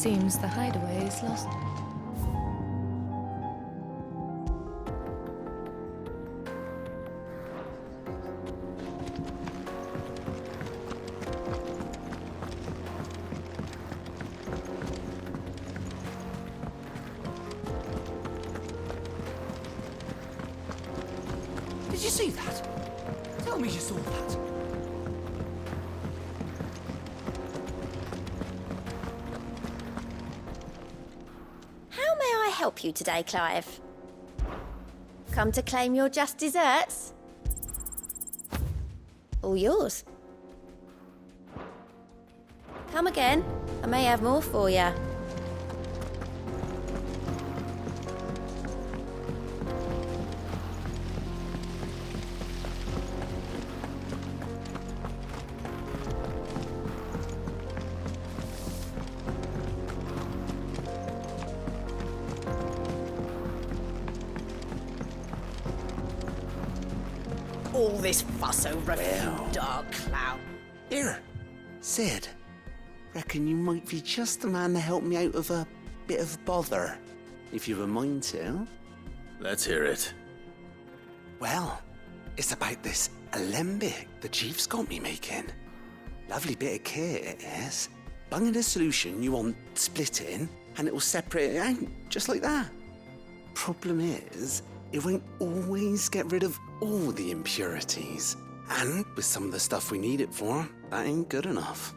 Seems the hideaway is lost. Did you see that? Tell me you saw that. How may I help you today, Clive? Come to claim your just desserts? All yours. Come again. I may have more for you. All this fuss over a few dark clown. Here, Sid. Reckon you might be just the man to help me out of a bit of bother, if you've a mind to. Let's hear it. Well, it's about this alembic the chief's got me making. Lovely bit of kit it is. Bung in a solution you want splitting, and it will separate it out, just like that. Problem is, it won't always get rid of all the impurities. And with some of the stuff we need it for, that ain't good enough.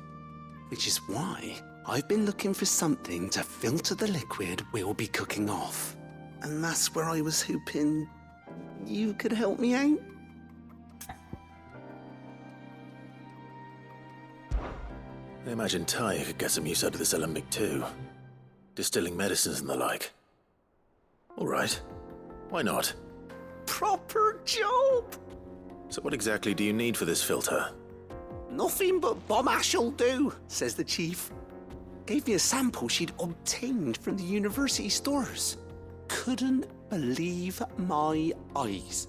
Which is why I've been looking for something to filter the liquid we'll be cooking off. And that's where I was hoping you could help me out. I imagine Ty could get some use out of this alembic too. Distilling medicines and the like. All right. Why not? Proper job! So what exactly do you need for this filter? Nothing but bomb ash'll do, says the chief. Gave me a sample she'd obtained from the university stores. Couldn't believe my eyes.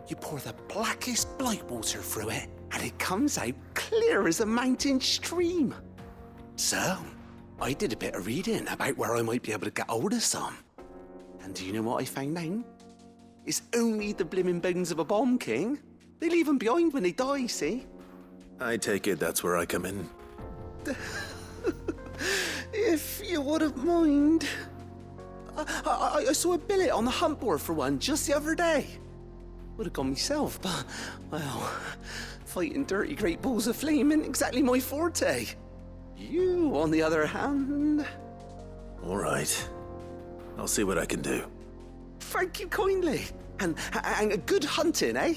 You pour the blackest blight water through it, and it comes out clear as a mountain stream. So, I did a bit of reading about where I might be able to get hold of some. And do you know what I found out? It's only the blimmin' bones of a bomb king. They leave them behind when they die, see? I take it that's where I come in. If you wouldn't mind. I saw a billet on the hunt board for one just the other day. Would have gone myself, but, well, fighting dirty great balls of flame ain't exactly my forte. You, on the other hand... All right. I'll see what I can do. Thank you kindly. And good hunting, eh?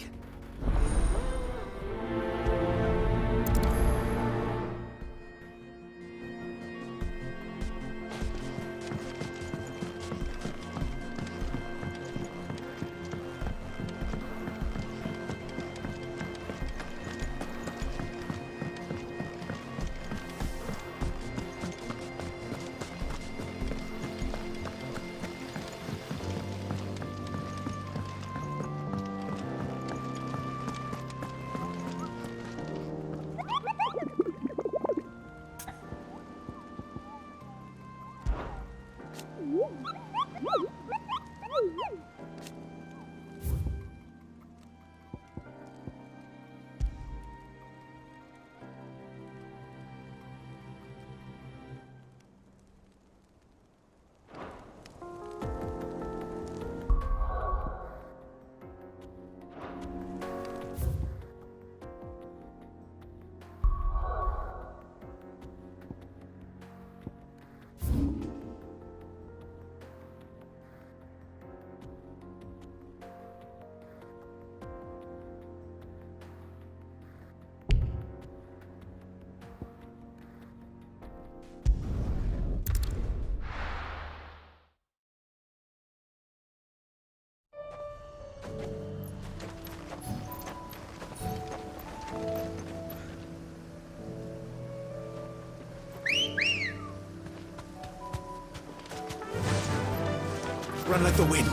Run like the wind.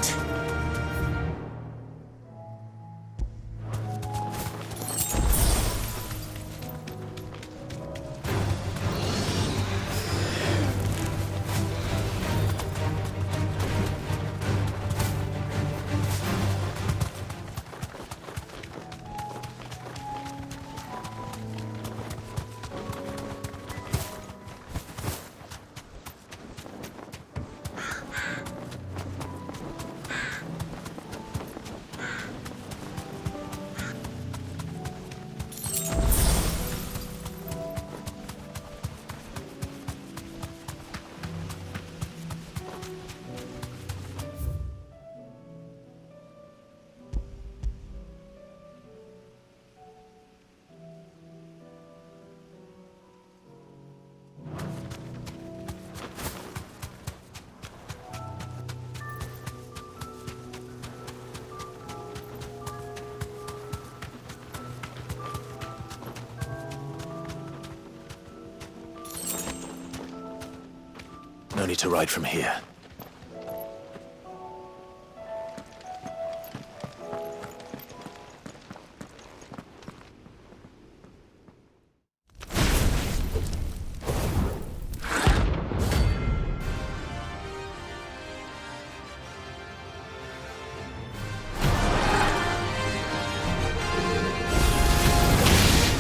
only to ride from here.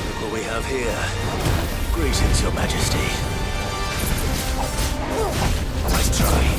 Look what we have here. Greetings, Your Majesty. Nice try.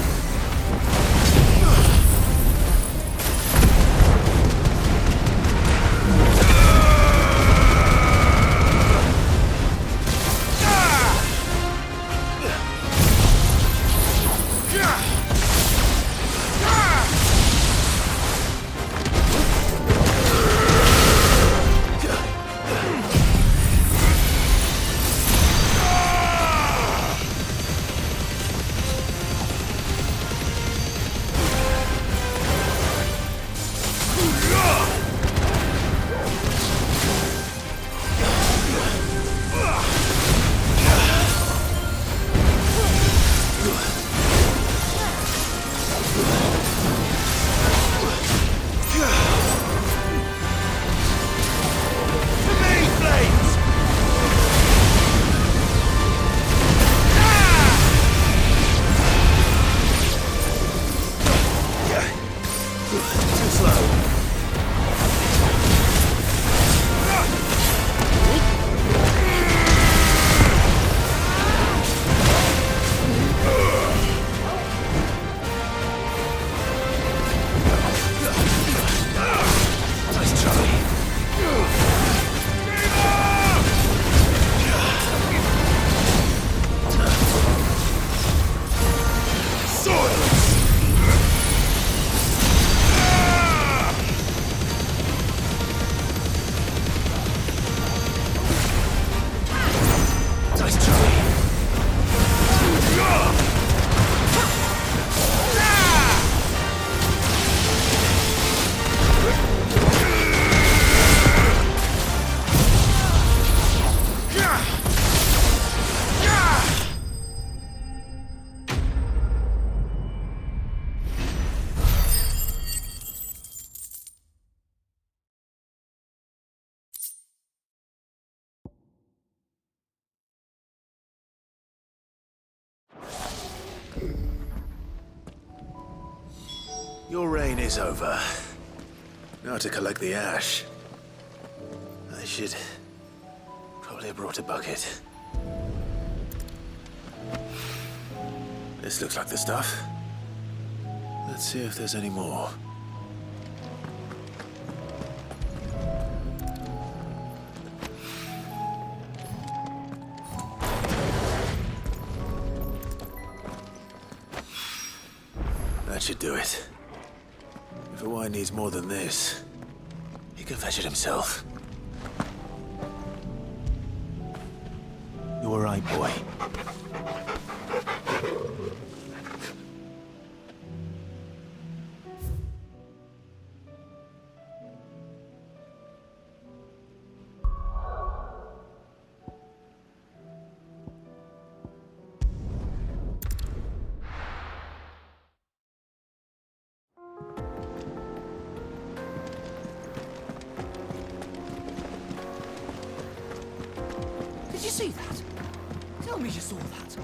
Your reign is over. Now to collect the ash. I should probably have brought a bucket. This looks like the stuff. Let's see if there's any more. That should do it. If a wine needs more than this, he can fetch it himself. You all right, boy? Did you see that? Tell me you saw that.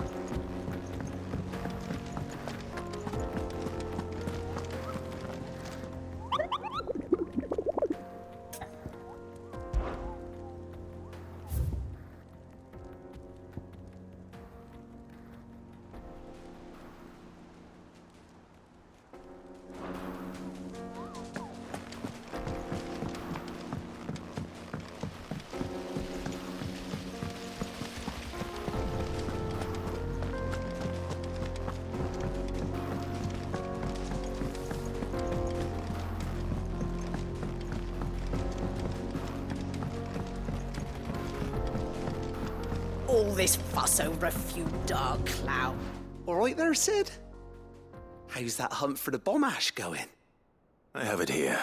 All this fuss over a few dark cloud. All right there, Sid? How's that hunt for the bomb ash going? I have it here.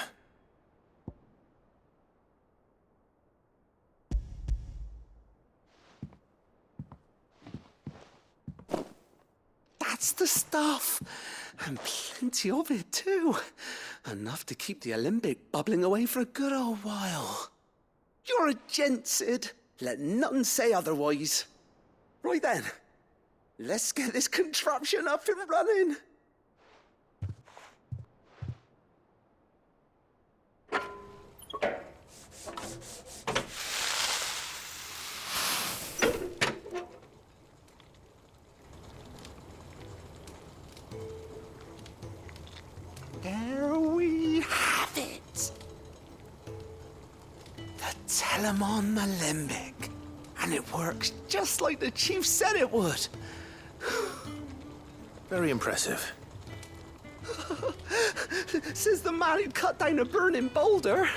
That's That's the stuff. And plenty of it, too. Enough to keep the alembic bubbling away for a good old while. You're a gent, Sid. Let none say otherwise. Right then, let's get this contraption up and running. There we have it. The Telemon Alembic. And it works just like the chief said it would. Very impressive. Says the man who'd cut down a burning boulder.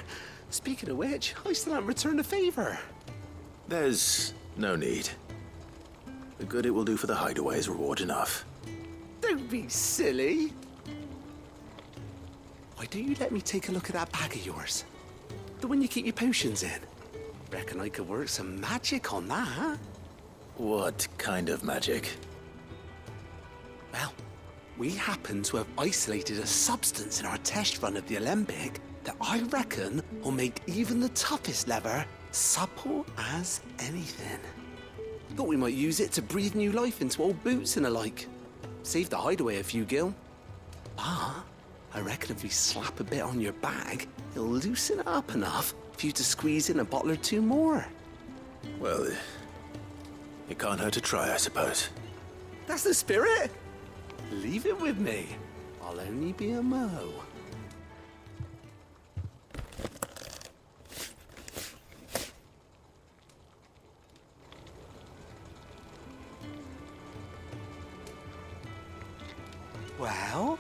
Speaking of which, I still haven't returned the favor. There's no need. The good it will do for the hideaway is reward enough. Don't be silly. Why don't you let me take a look at that bag of yours? The one you keep your potions in. Reckon I could work some magic on that. What kind of magic? Well, we happen to have isolated a substance in our test run of the alembic that I reckon will make even the toughest lever supple as anything. Thought we might use it to breathe new life into old boots and the like. Save the hideaway a few gil. But I reckon if we slap a bit on your bag, it'll loosen it up enough for you to squeeze in a bottle or two more. Well, it can't hurt to try, I suppose. That's the spirit. Leave it with me. I'll only be a mo. Well,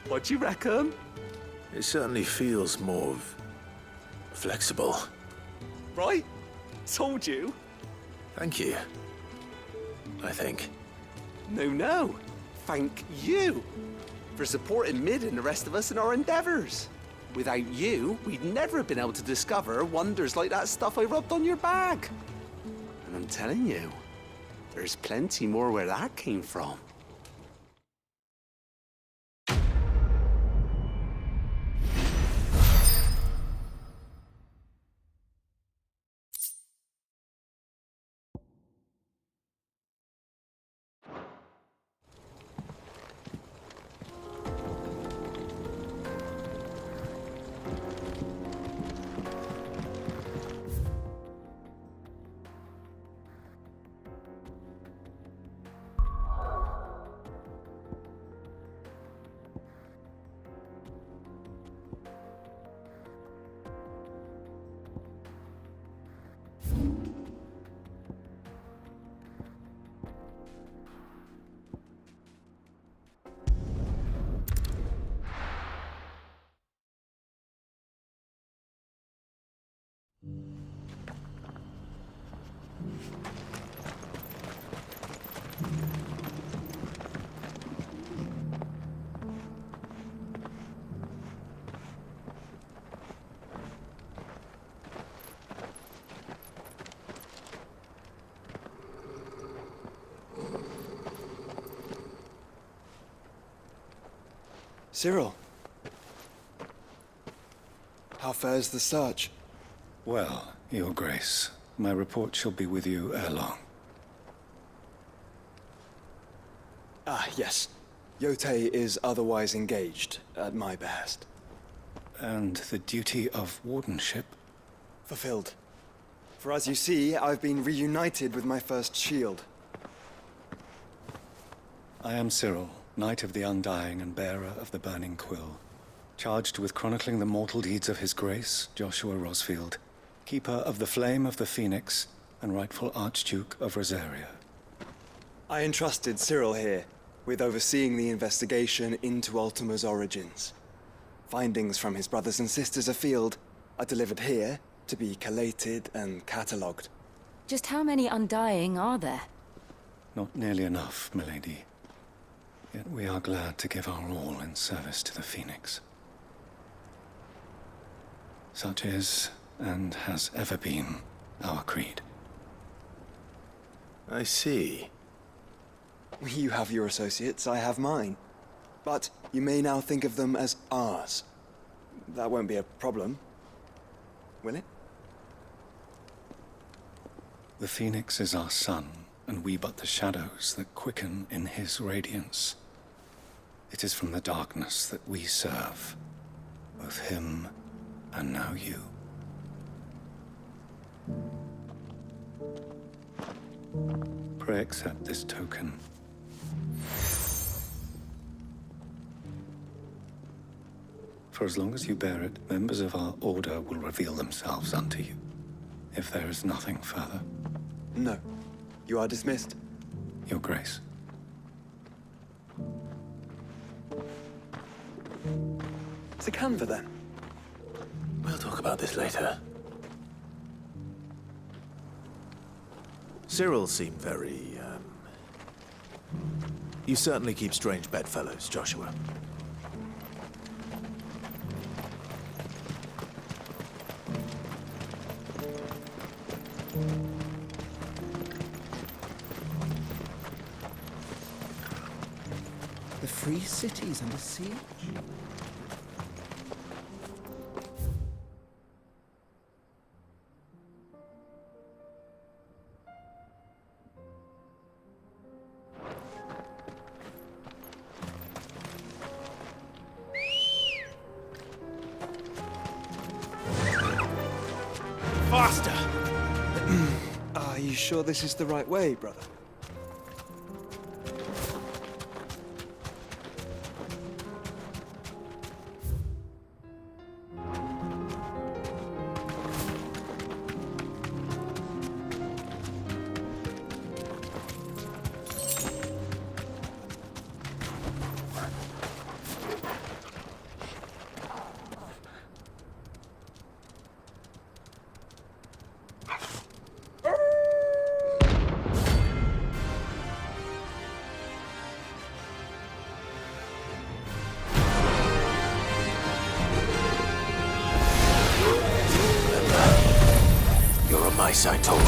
what do you reckon? It certainly feels more flexible. Right? Told you. Thank you. I think. No. Thank you for supporting Mid and the rest of us in our endeavors. Without you, we'd never have been able to discover wonders like that stuff I rubbed on your bag. And I'm telling you, there's plenty more where that came from. Cyril. How fares the search? Well, Your Grace, my report shall be with you ere long. Ah, yes. Yotei is otherwise engaged, at my behest. And the duty of wardenship? Fulfilled. For as you see, I've been reunited with my first shield. I am Cyril, Knight of the Undying and bearer of the Burning Quill, charged with chronicling the mortal deeds of His Grace, Joshua Rosfield, Keeper of the Flame of the Phoenix and rightful Archduke of Rosaria. I entrusted Cyril here with overseeing the investigation into Ultima's origins. Findings from his brothers and sisters afield are delivered here to be collated and catalogued. Just how many Undying are there? Not nearly enough, milady. Yet we are glad to give our all in service to the Phoenix. Such is, and has ever been, our creed. I see. You have your associates, I have mine. But you may now think of them as ours. That won't be a problem, will it? The Phoenix is our sun, and we but the shadows that quicken in his radiance. It is from the darkness that we serve, both him and now you. Pray accept this token. For as long as you bear it, members of our order will reveal themselves unto you, if there is nothing further. No. You are dismissed. Your Grace. It's a canva, then. We'll talk about this later. Cyril seemed very, You certainly keep strange bedfellows, Joshua. The free city's under siege. Faster! Are you sure this is the right way, brother? You're on my side, Tom.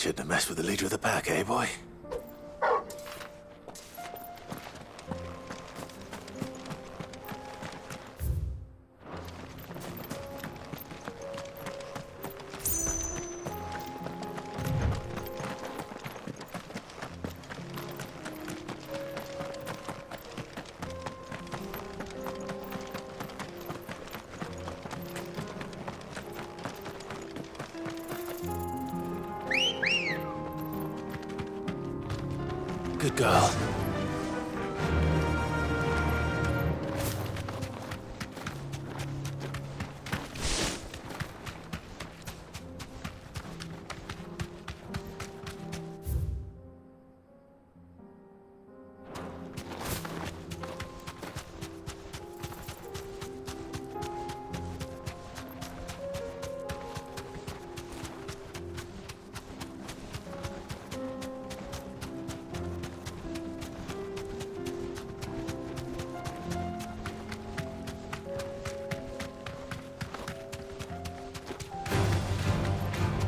Shouldn't have messed with the leader of the pack, eh, boy? Good girl.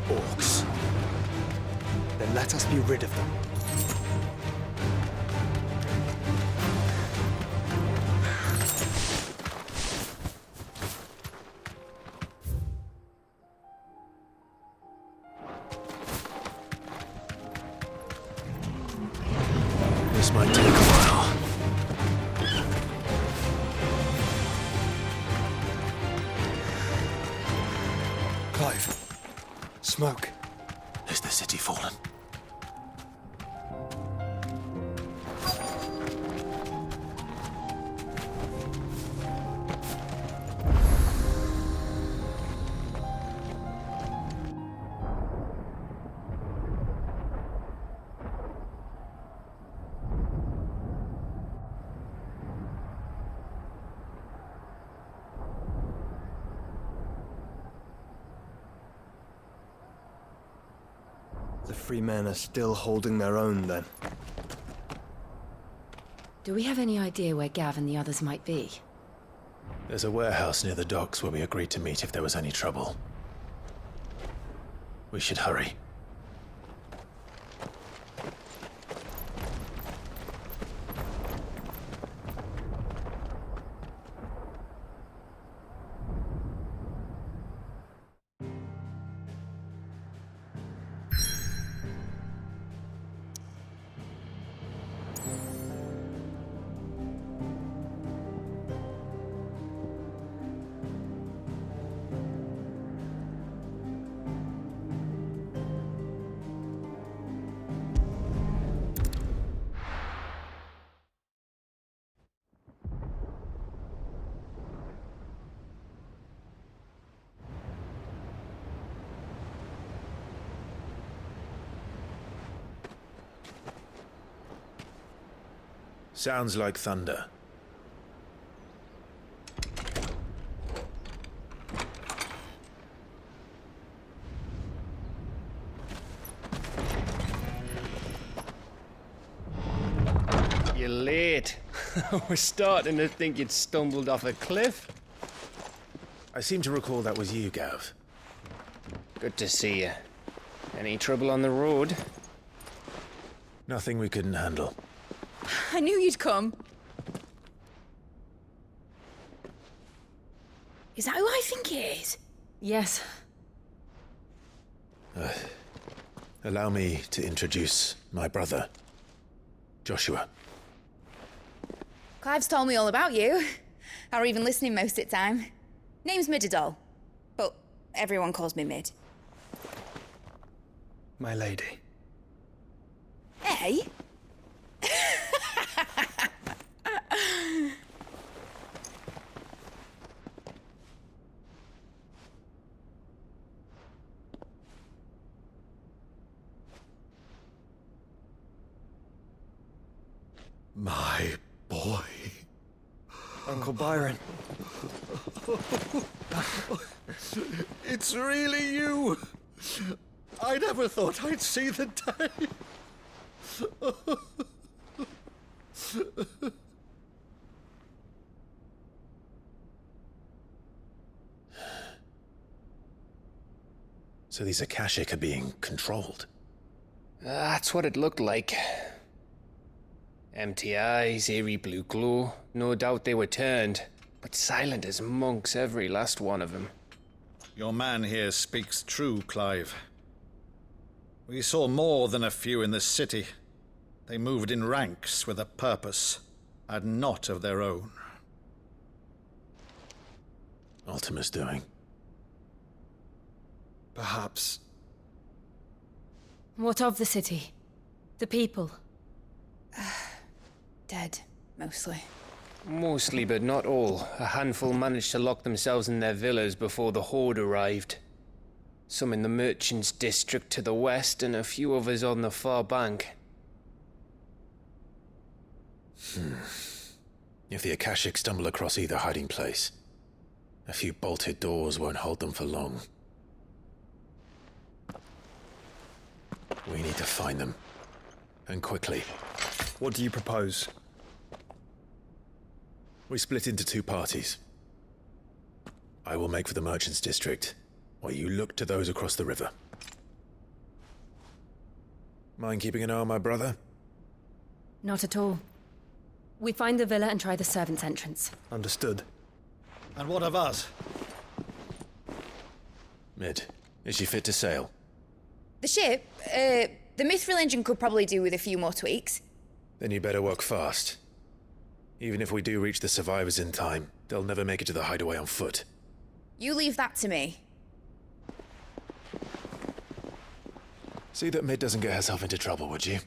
Orcs. Then let us be rid of them. This might take a while. Clive. Smoke. Is the city fallen? The free men are still holding their own, then. Do we have any idea where Gav and the others might be? There's a warehouse near the docks where we agreed to meet if there was any trouble. We should hurry. Sounds like thunder. You're late. I was starting to think you'd stumbled off a cliff. I seem to recall that was you, Gav. Good to see you. Any trouble on the road? Nothing we couldn't handle. I knew you'd come. Is that who I think it is? Yes. Allow me to introduce my brother, Joshua. Clive's told me all about you. Or even listening most of the time. Name's Midadol, but everyone calls me Mid. My lady. Hey? My boy. Uncle Byron. It's really you. I never thought I'd see the day. So these Akashic are being controlled. That's what it looked like. Empty eyes, eerie blue glow. No doubt they were turned, but silent as monks, every last one of them. Your man here speaks true, Clive. We saw more than a few in this city. They moved in ranks with a purpose, and not of their own. Ultima's doing. Perhaps. What of the city? The people? Dead, mostly. Mostly, but not all. A handful managed to lock themselves in their villas before the Horde arrived. Some in the merchants' district to the west, and a few others on the far bank. If the Akashic stumble across either hiding place, a few bolted doors won't hold them for long. We need to find them. And quickly. What do you propose? We split into two parties. I will make for the merchants' district, while you look to those across the river. Mind keeping an eye on my brother? Not at all. We find the villa and try the servants' entrance. Understood. And what of us? Mid, is she fit to sail? The ship, the Mithril engine could probably do with a few more tweaks. Then you better work fast. Even if we do reach the survivors in time, they'll never make it to the hideaway on foot. You leave that to me. See that Mid doesn't get herself into trouble, would you?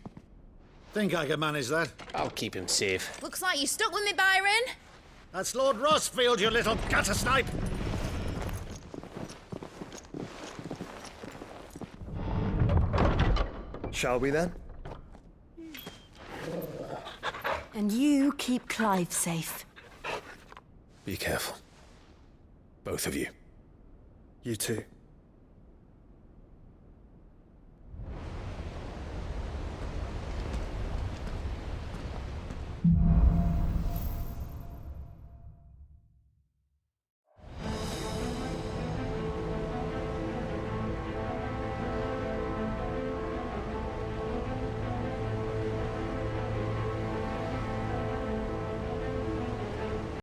Think I can manage that? I'll keep him safe. Looks like you stuck with me, Byron. That's Lord Rossfield, you little gutter snipe! Shall we then? And you keep Clive safe. Be careful. Both of you. You too.